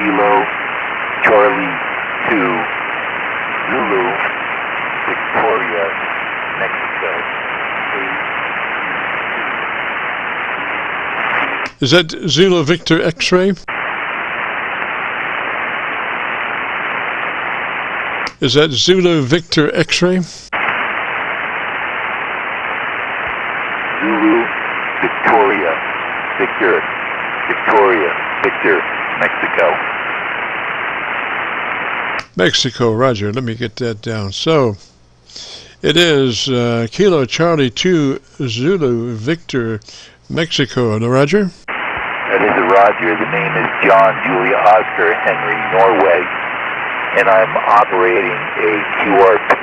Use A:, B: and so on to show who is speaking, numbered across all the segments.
A: Kilo Charlie 2 Zulu Victoria, Mexico.
B: Is that Zulu Victor X-ray? Is that Zulu Victor X-ray?
A: Zulu Victoria, Victor, Victoria, Victor, Mexico.
B: Mexico, roger. Let me get that down. So, it is Kilo Charlie 2 Zulu Victor Mexico. Roger?
A: That is a roger. The name is John Julia Oscar Henry Norway, and I'm operating a QRP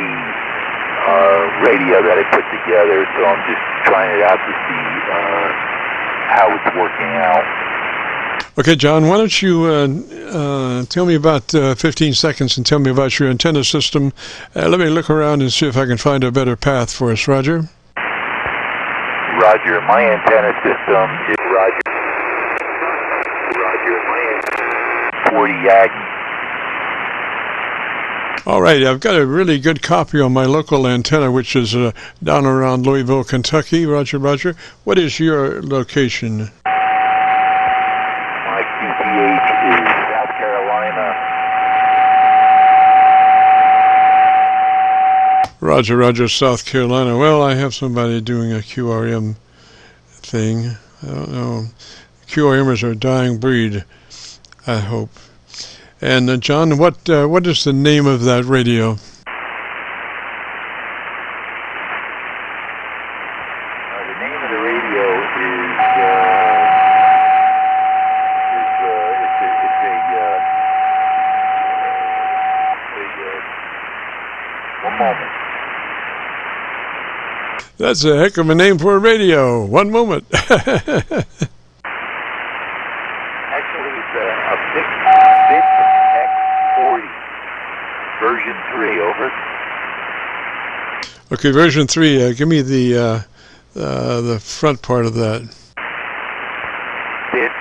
A: radio that I put together, so I'm just trying it out to see how it's working out.
B: Okay, John, why don't you tell me about 15 seconds and tell me about your antenna system. Let me look around and see if I can find a better path for us, roger?
A: Roger, my antenna system is Roger, my antenna 40 Yagi.
B: All right, I've got a really good copy on my local antenna, which is down around Louisville, Kentucky. Roger, roger. What is your location?
A: My QTH is South Carolina.
B: Roger, roger, South Carolina. Well, I have somebody doing a QRM thing. I don't know. QRMers are a dying breed, I hope. And John, what is the name of that radio?
A: The name of the radio is one moment.
B: That's a heck of a name for a radio. One moment.
A: Actually, it's a Bit X40 version 3. Over.
B: Okay, version 3. Give me the front part of that.
A: Bit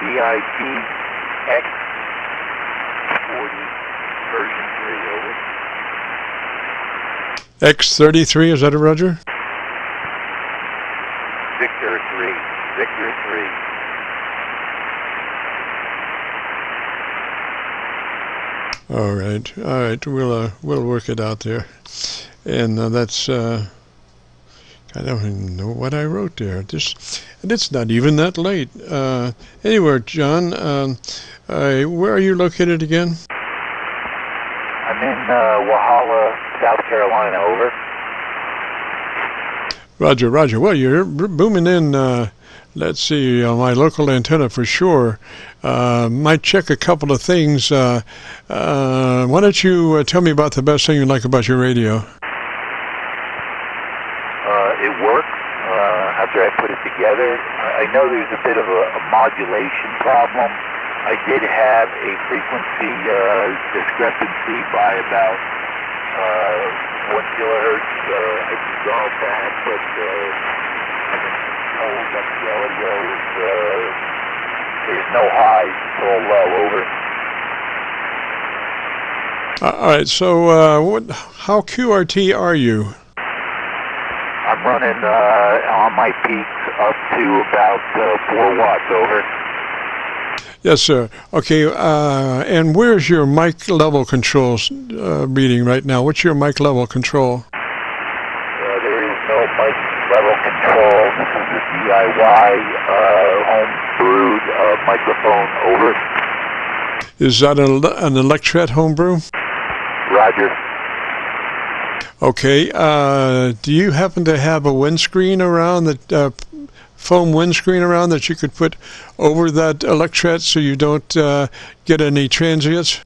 A: BIP X40 version 3. Over.
B: X33. Is that a roger?
A: Victor 3. Victor 3.
B: All right. We'll work it out there, and that's I don't even know what I wrote there. And it's not even that late. Anyway, John, where are you located again?
A: I'm in Walhalla, South Carolina. Over.
B: Roger, roger. Well, you're booming in. Let's see, my local antenna for sure. Might check a couple of things. Why don't you tell me about the best thing you like about your radio?
A: It works after I put it together. I know there's a bit of a modulation problem. I did have a frequency discrepancy by about 1 kilohertz. I resolved that, but I've been told that the audio is there's no highs, it's all low. Over.
B: All right, so how QRT are you?
A: I'm running on my peaks up to about 4 watts. Over.
B: Yes, sir. Okay, and where's your mic level control reading right now? What's your mic level control?
A: There is no mic level control. This is a DIY home brewed microphone. Over.
B: Is that an Electret homebrew?
A: Roger.
B: Okay. Do you happen to have a windscreen around that foam windscreen around that you could put over that Electret so you don't get any transients?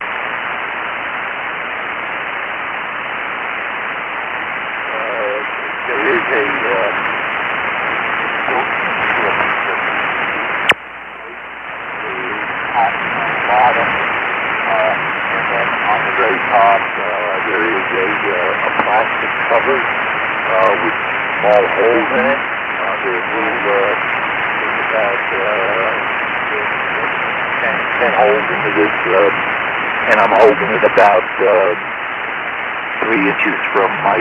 A: There is a bottom, and then on the very top there is a plastic cover with small holes in it. There's little, there's about 10 holes into this, and I'm holding it about 3 inches from my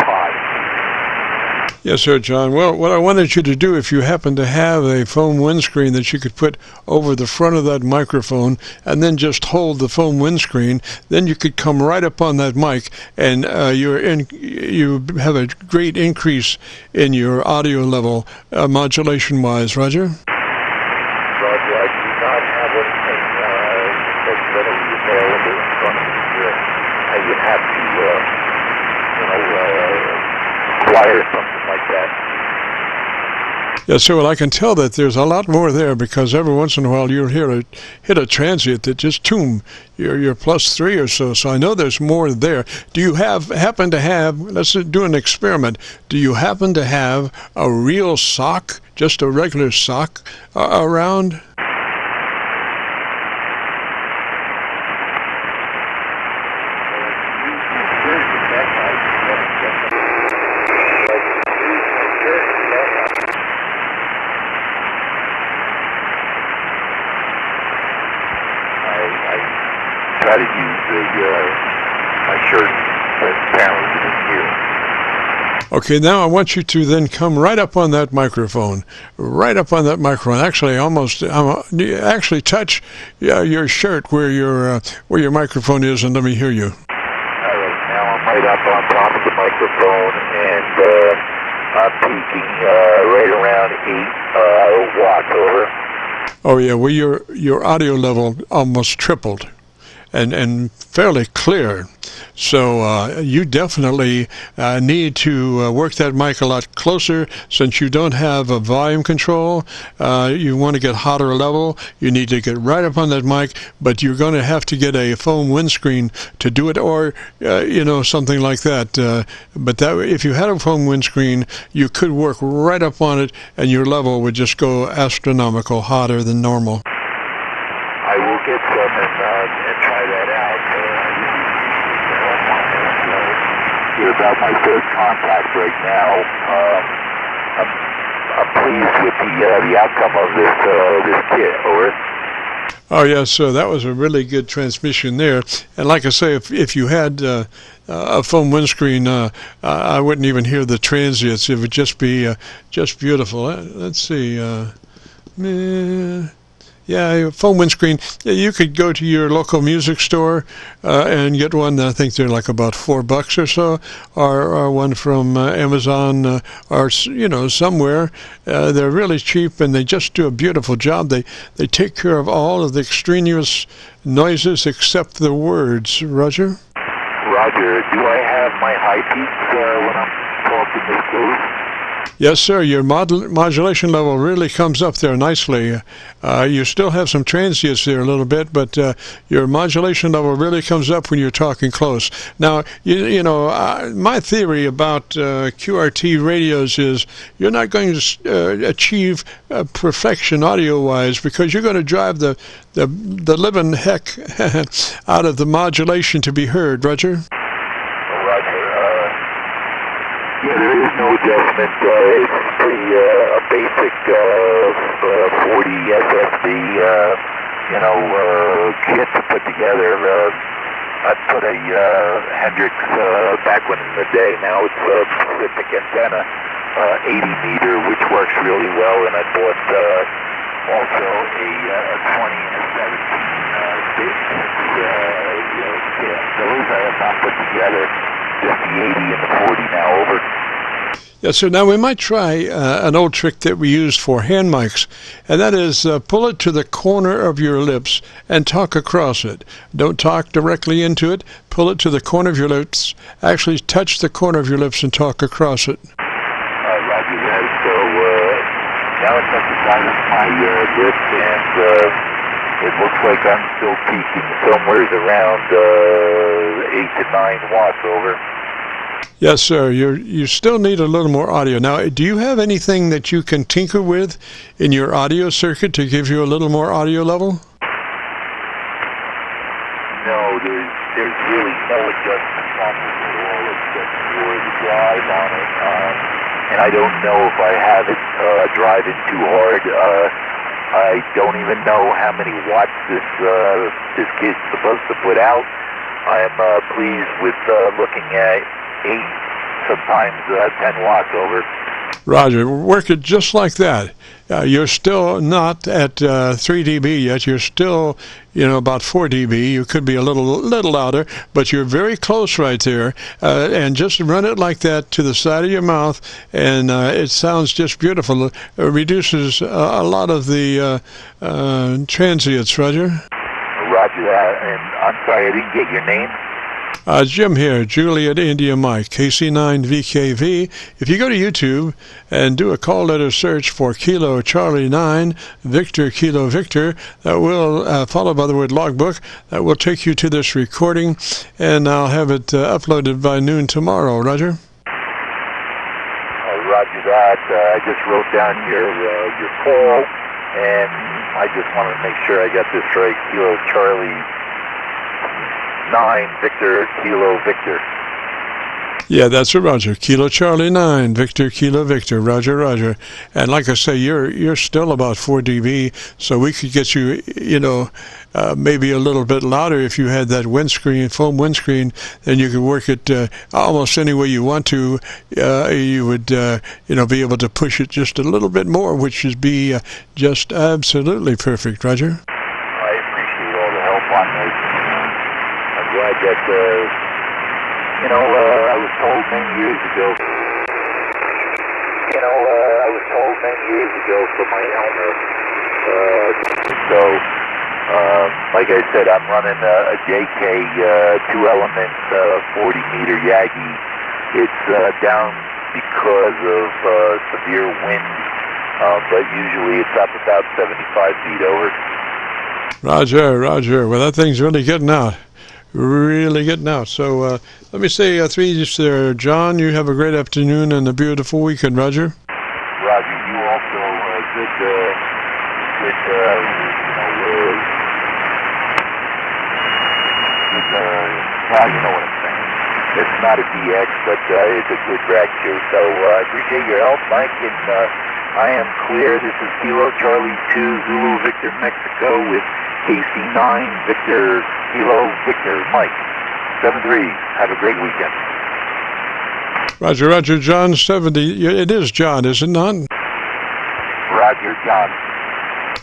A: pod.
B: Yes, sir, John. Well, what I wanted you to do, if you happen to have a foam windscreen that you could put over the front of that microphone and then just hold the foam windscreen, then you could come right up on that mic, and you have a great increase in your audio level, modulation-wise. Roger?
A: Roger, I do not have anything that's readily available in front of me here. I would have to, acquire something like that.
B: Yes, sir. Well, I can tell that there's a lot more there, because every once in a while you'll hit a transient that just you're +3 or so. So I know there's more there. Do you happen to have? Let's do an experiment. Do you happen to have a real sock, just a regular sock, around?
A: Try to use my shirt, but apparently you didn't hear.
B: Okay, now I want you to then come right up on that microphone, Actually, actually touch your shirt where your microphone is, and let me hear you.
A: All right, now I'm right up on top of the microphone, and I'm peaking right around 8 watts over.
B: Oh yeah, well your audio level almost tripled, and fairly clear. So you definitely need to work that mic a lot closer, since you don't have a volume control. You want to get hotter level. You need to get right up on that mic, but you're going to have to get a foam windscreen to do it, or something like that. But if you had a foam windscreen, you could work right up on it, and your level would just go astronomical, hotter than normal.
A: I will get some and try that out. You're about my third contact right now. I'm pleased with the outcome of this kit. Over.
B: Oh yes, so that was a really good transmission there. And like I say, if you had a foam windscreen, I wouldn't even hear the transients. It would just be just beautiful. Let's see. Yeah, foam windscreen. You could go to your local music store and get one. I think they're like about $4 or so, or one from Amazon or somewhere. They're really cheap, and they just do a beautiful job. They take care of all of the extraneous noises except the words. Roger?
A: Roger. Do I have my high peaks when I'm talking this close?
B: Yes, sir. Your modulation level really comes up there nicely. You still have some transients there a little bit, but your modulation level really comes up when you're talking close. Now, my theory about QRT radios is you're not going to achieve perfection audio-wise, because you're going to drive the living heck out of the modulation to be heard. Roger?
A: Yeah, there is no adjustment. It's pretty a basic 40 SSD, kit to put together. I put a Hendrix back when in the day. Now it's a Pacific antenna, 80 meter, which works really well. And I bought also a 20 and a 17 bit. Those I have not put together. Just the 80 and the 40 now. Over.
B: Yes, sir. Now we might try an old trick that we used for hand mics, and that is pull it to the corner of your lips and talk across it. Don't talk directly into it. Pull it to the corner of your lips. Actually touch the corner of your lips and talk across it.
A: Roger that. So now it's at the side of my lips, and it looks like I'm still peaking somewhere around 8 to 9 watts. Over.
B: Yes, sir. You still need a little more audio. Now, do you have anything that you can tinker with in your audio circuit to give you a little more audio level?
A: No, there's really no adjustments on this at all except for the drive on it. And I don't know if I have it driving too hard. I don't even know how many watts this kid's supposed to put out. I'm pleased with looking at 8, sometimes 10 watts over.
B: Roger, work it just like that. You're still not at 3 dB yet. You're still, about 4 dB. You could be a little louder, but you're very close right there. And just run it like that to the side of your mouth, and it sounds just beautiful. It reduces a lot of the transients, Roger.
A: Roger that. And I'm sorry, I didn't get your name.
B: Jim here, Juliet India Mike, KC9VKV. If you go to YouTube and do a call letter search for Kilo Charlie 9, Victor Kilo Victor, that will, followed by the word logbook, that will take you to this recording, and I'll have it uploaded by noon tomorrow. Roger?
A: Roger that. I just wrote down your call, and I just want to make sure I got this right. Kilo Charlie 9, Victor, Kilo, Victor.
B: Yeah, that's it, Roger. Kilo Charlie 9, Victor, Kilo, Victor. Roger, Roger. And like I say, you're still about 4 dB, so we could get you, maybe a little bit louder if you had that foam windscreen. Then you could work it almost any way you want to. You would, be able to push it just a little bit more, which would be just absolutely perfect, Roger.
A: I appreciate all the help on this. I'm glad that, I was told many years ago, from my owner, like I said, I'm running a JK 2-element 40-meter Yagi. It's down because of severe wind, but usually it's up about 75 feet over.
B: Roger. Well, that thing's really getting out. So let me say three there. John, you have a great afternoon and a beautiful weekend, Roger.
A: Roger, you also good you know what I'm saying. It's not a DX, but it's a good drag show. So I appreciate your help, Mike, and I am clear. This is Kilo Charlie 2 Zulu Victor Mexico with KC9 Victor Kilo Victor Mike 7-3. Have a great weekend.
B: Roger, John 70. It is John, is it not?
A: Roger, John.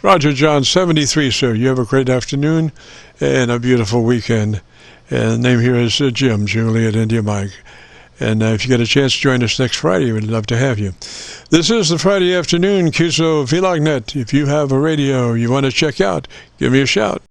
B: Roger, John 73, sir. You have a great afternoon and a beautiful weekend. And the name here is Jim, Juliet India Mike. And if you get a chance to join us next Friday, we'd love to have you. This is the Friday afternoon Qso-Vlog net. If you have a radio you want to check out, give me a shout.